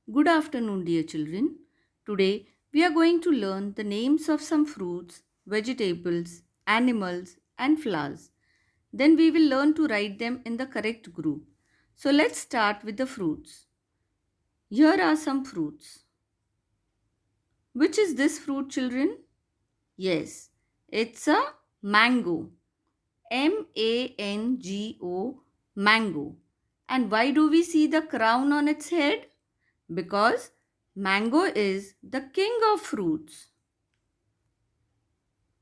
Good afternoon, dear children. Today we are going to learn the names of some fruits, vegetables, animals, and flowers. Then we will learn to write them in the correct group. So let's start with the fruits. Here are some fruits. Which is this fruit, children? Yes, it's a mango. Mango, mango. And why do we see the crown on its head? Because mango is the king of fruits.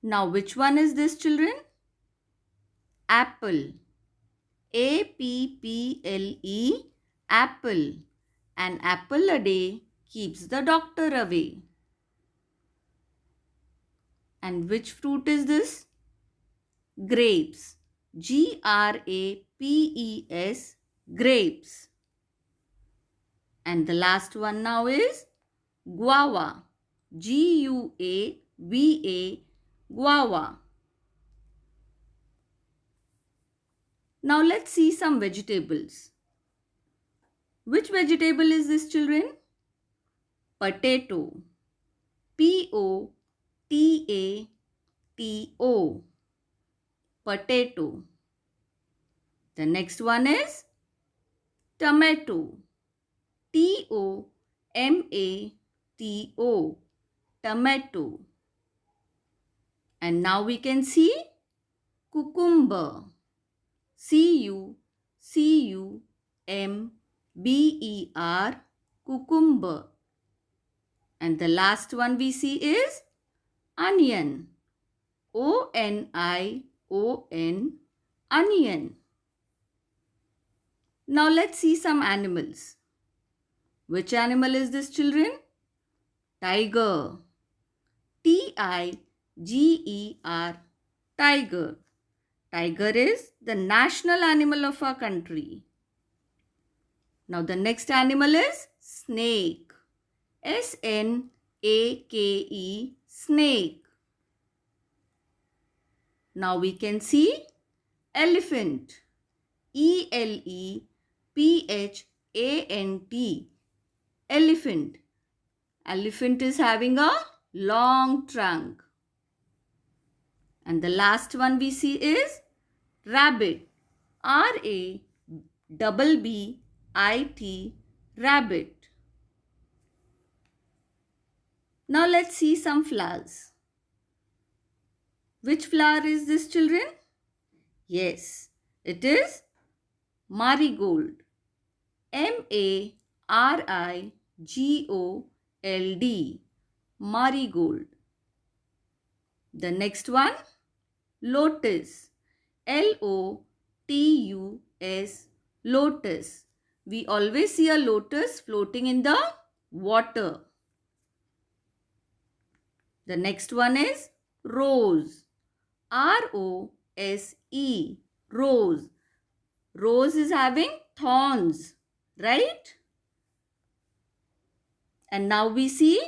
Now, which one is this, children? Apple. Apple. Apple. An apple a day keeps the doctor away. And which fruit is this? Grapes. Grapes. Grapes. And the last one now is guava. Guava. Guava. Now let's see some vegetables. Which vegetable is this, children? Potato. Potato. Potato. The next one is tomato. Tomato. Tomato. And now we can see cucumber. Cucumber. Cucumber. And the last one we see is onion. Onion. Onion. Now let's see some animals. Which animal is this, children? Tiger. Tiger. Tiger. Tiger is the national animal of our country. Now the next animal is snake. Snake. Snake. Now we can see elephant. Elephant. Elephant. Elephant is having a long trunk. And the last one we see is rabbit. Rabbit. Rabbit. Now let's see some flowers. Which flower is this, children? Yes, it is marigold. Marigold. Marigold. The next one, lotus. Lotus. Lotus. We always see a lotus floating in the water. The next one is rose. Rose. Rose. Rose is having thorns, right? And now we see,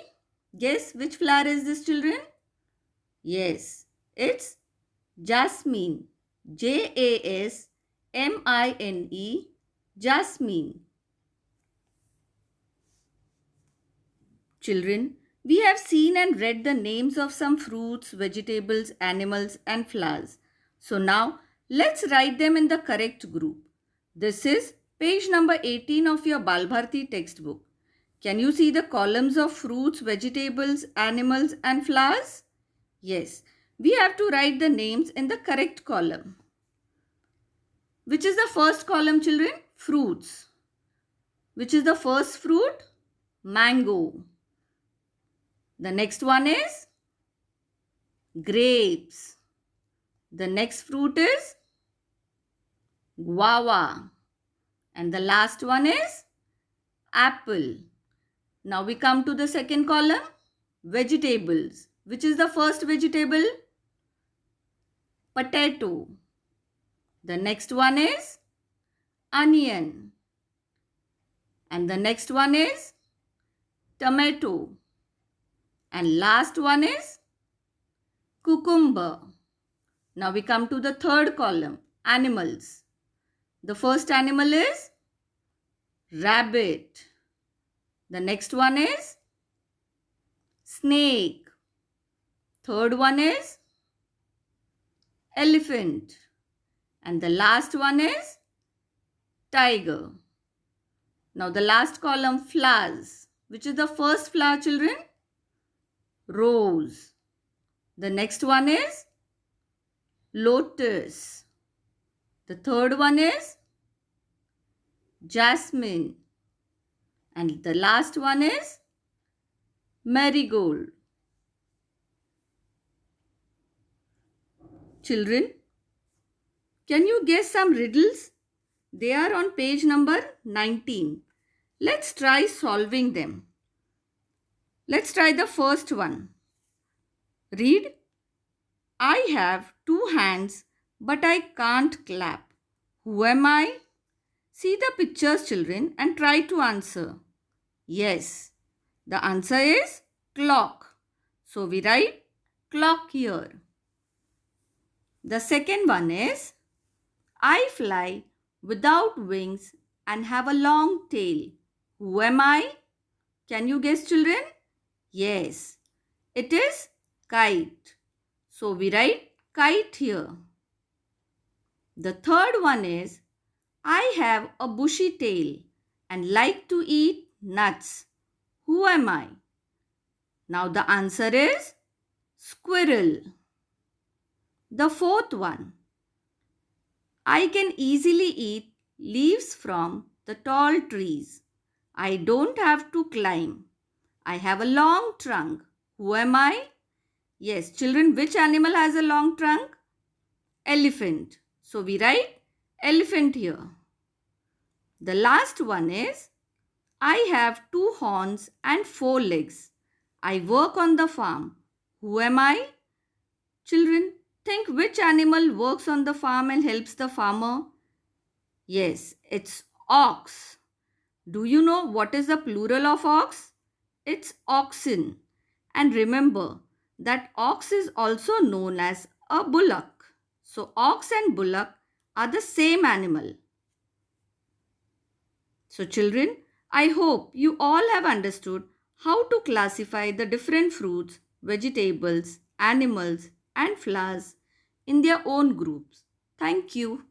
guess which flower is this, children? Yes, it's jasmine. Jasmine. Jasmine. Children, we have seen and read the names of some fruits, vegetables, animals, and flowers. So now let's write them in the correct group. This is page number 18 of your Balbharti textbook. Can you see the columns of fruits, vegetables, animals, and flowers? Yes, we have to write the names in the correct column. Which is the first column, children? Fruits. Which is the first fruit? Mango. The next one is grapes. The next fruit is guava. And the last one is apple. Now we come to the second column, vegetables. Which is the first vegetable? Potato. The next one is onion. And the next one is tomato. And last one is cucumber. Now we come to the third column, animals. The first animal is rabbit. The next one is snake. Third one is elephant. And the last one is tiger. Now the last column, flowers. Which is the first flower, children? Rose. The next one is lotus. The third one is jasmine. And the last one is marigold. Children, can you guess some riddles? They are on page number 19. Let's try solving them. Let's try the first one. Read. I have two hands, but I can't clap. Who am I? See the pictures, children, and try to answer. Yes, the answer is clock. So we write clock here. The second one is I fly without wings and have a long tail. Who am I? Can you guess, children? Yes, it is kite. So we write kite here. The third one is I have a bushy tail and like to eat nuts. Who am I? Now the answer is squirrel. The fourth one, I can easily eat leaves from the tall trees. I don't have to climb. I have a long trunk. Who am I? Yes, children, which animal has a long trunk? Elephant. So we write elephant here. The last one is I have two horns and four legs. I work on the farm. Who am I? Children, think which animal works on the farm and helps the farmer? Yes, it's ox. Do you know what is the plural of ox? It's oxen. And remember that ox is also known as a bullock. So ox and bullock are the same animal. So children, I hope you all have understood how to classify the different fruits, vegetables, animals and flowers in their own groups. Thank you.